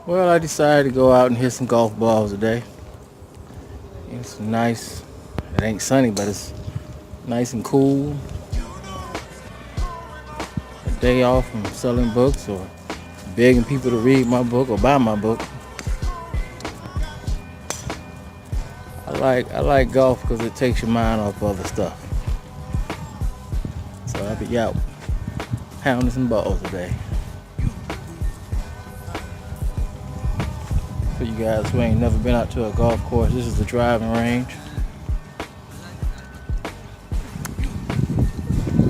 Well, I decided to go out and hit some golf balls today. It's nice. It ain't sunny, but it's nice and cool. A day off from selling books or begging people to read my book or buy my book. I like golf because it takes your mind off other stuff. So I'll be out pounding some balls today. For you guys who ain't never been out to a golf course, this is the driving range.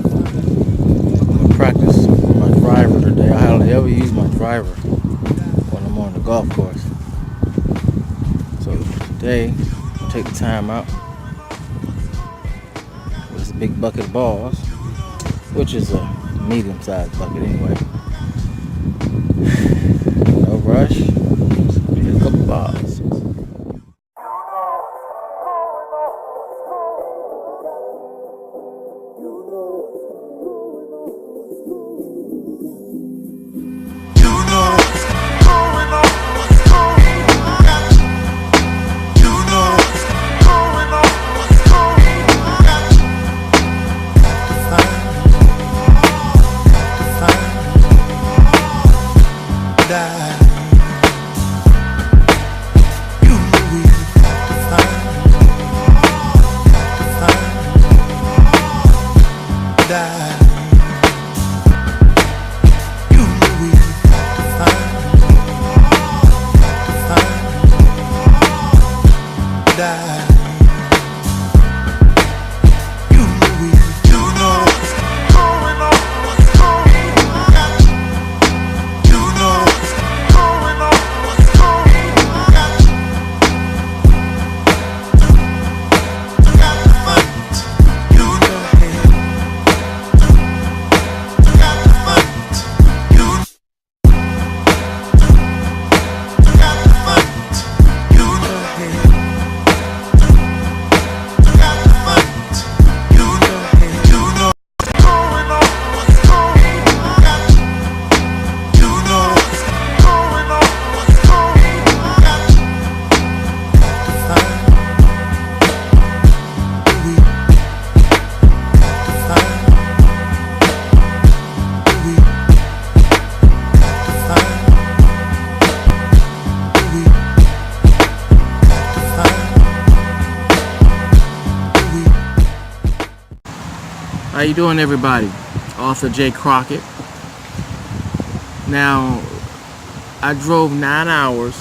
I'm gonna practice my driver today. I hardly ever use my driver when I'm on the golf course. So today, I'll take the time out with this big bucket of balls, which is a medium-sized bucket anyway. No rush. Hit a couple balls. How you doing, everybody? Author J. Crockett. Now, I drove 9 hours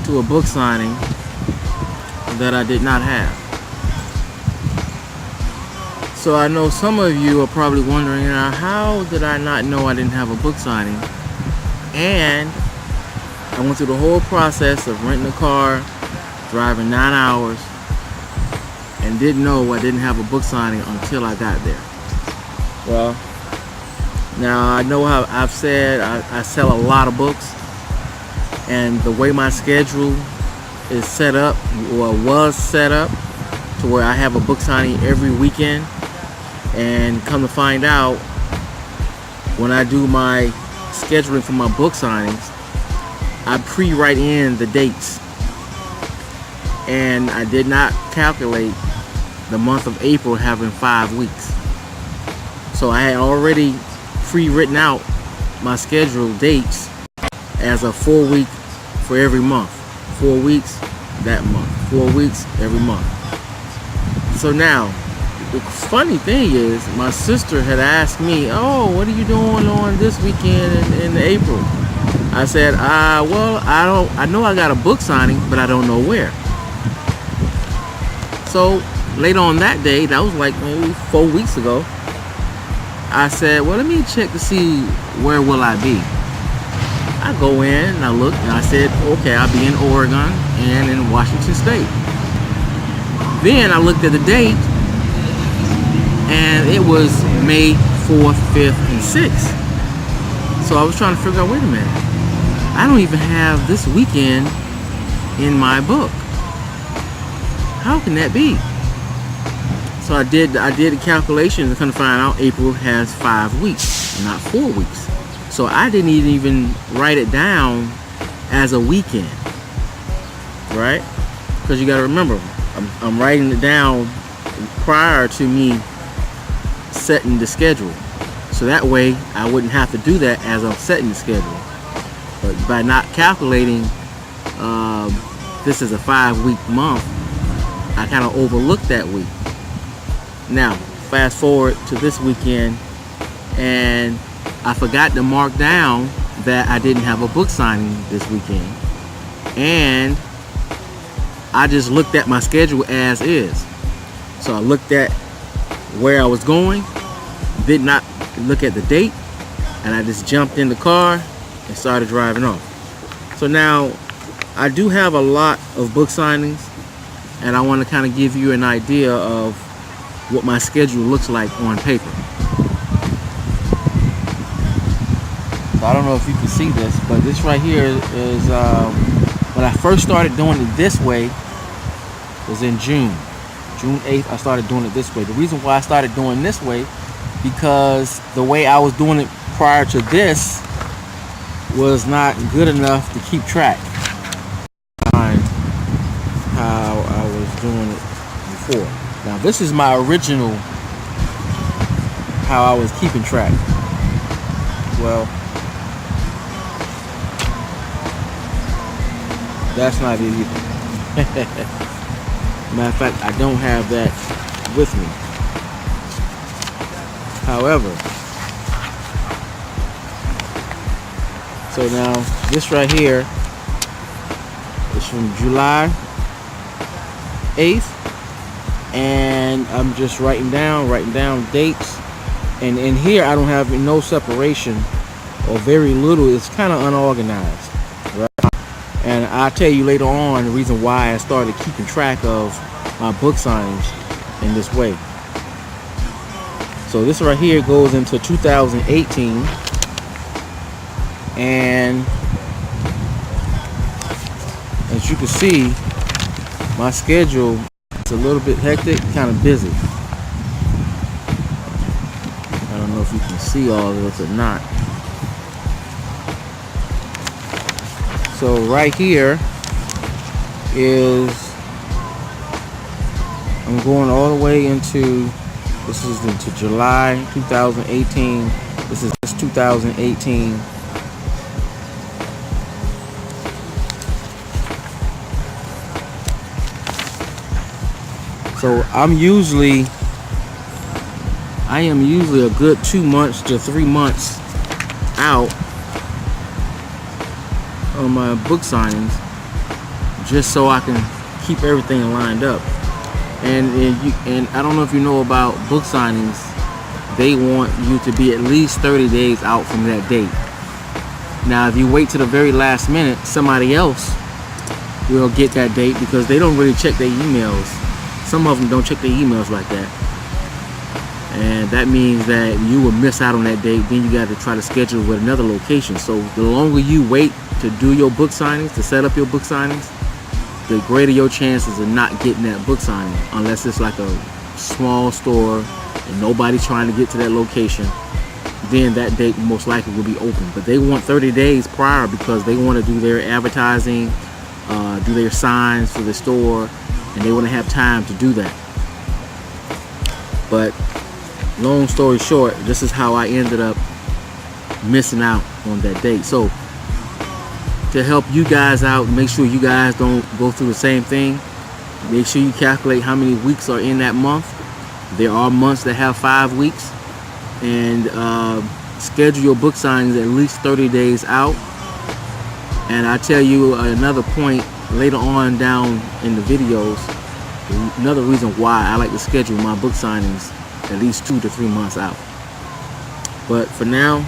to a book signing that I did not have. So I know some of you are probably wondering, how did I not know I didn't have a book signing? And I went through the whole process of renting a car, driving 9 hours, and didn't know I didn't have a book signing until I got there. Well, now I know how I've said I sell a lot of books, and the way my schedule is set up, or was set up, to where I have a book signing every weekend, and come to find out, when I do my scheduling for my book signings, I pre-write in the dates, and I did not calculate the month of April having 5 weeks. So I had already pre-written out my scheduled dates as a 4 week for every month. 4 weeks that month. 4 weeks every month. So now, the funny thing is, my sister had asked me, "Oh, what are you doing on this weekend in April?" I said, well, I know I got a book signing, but I don't know where. So later on that day, that was like maybe 4 weeks ago, I said, well, let me check to see where will I be. I go in and I look, and I said, okay, I'll be in Oregon and in Washington State. Then I looked at the date, and it was May 4th, 5th, and 6th. So I was trying to figure out, wait a minute, I don't even have this weekend in my book. How can that be? So I did the calculation and kind of find out April has 5 weeks, not 4 weeks. So I didn't even write it down as a weekend, right? Because you got to remember, I'm writing it down prior to me setting the schedule. So that way I wouldn't have to do that as I'm setting the schedule. But by not calculating this is a 5-week month, I kind of overlooked that week. Now, fast forward to this weekend, and I forgot to mark down that I didn't have a book signing this weekend. And I just looked at my schedule as is. So I looked at where I was going, did not look at the date, and I just jumped in the car and started driving off. So now I do have a lot of book signings, and I want to kind of give you an idea of what my schedule looks like on paper. So I don't know if you can see this, but this right here is when I first started doing it this way was in June 8th. I started doing it this way. The reason why I started doing this way, because the way I was doing it prior to this was not good enough to keep track on how I was doing it before. Now this is my original how I was keeping track. Well, that's not it either. Matter of fact, I don't have that with me. However, so now this right here is from July 8th, and I'm just writing down dates, and in here I don't have no separation or very little. It's kind of unorganized, right? And I'll tell you later on the reason why I started keeping track of my book signings in this way. So this right here goes into 2018, and as you can see, my schedule is a little bit hectic, kind of busy. I don't know if you can see all of this or not. So right here is, I'm going all the way into, this is into July 2018. This is 2018. So I am usually a good 2 months to 3 months out on my book signings, just so I can keep everything lined up. And I don't know if you know about book signings, they want you to be at least 30 days out from that date. Now if you wait to the very last minute, somebody else will get that date, because they don't really check their emails. Some of them don't check their emails like that, and that means that you will miss out on that date. Then you got to try to schedule with another location. So the longer you wait to do your book signings, to set up your book signings, the greater your chances of not getting that book signing, unless it's like a small store and nobody's trying to get to that location. Then that date most likely will be open. But they want 30 days prior, because they want to do their advertising, do their signs for the store, and they want to have time to do that. But long story short, this is how I ended up missing out on that date. So to help you guys out, make sure you guys don't go through the same thing, make sure you calculate how many weeks are in that month. There are months that have 5 weeks, and schedule your book signings at least 30 days out. And I tell you another point later on down in the videos, another reason why I like to schedule my book signings at least 2 to 3 months out. But for now,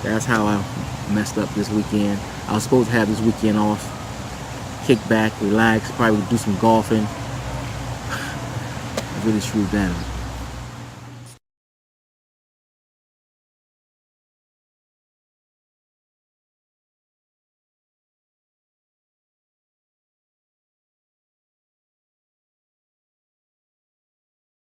that's how I messed up this weekend. I was supposed to have this weekend off, kick back, relax, probably do some golfing. I really screwed that up.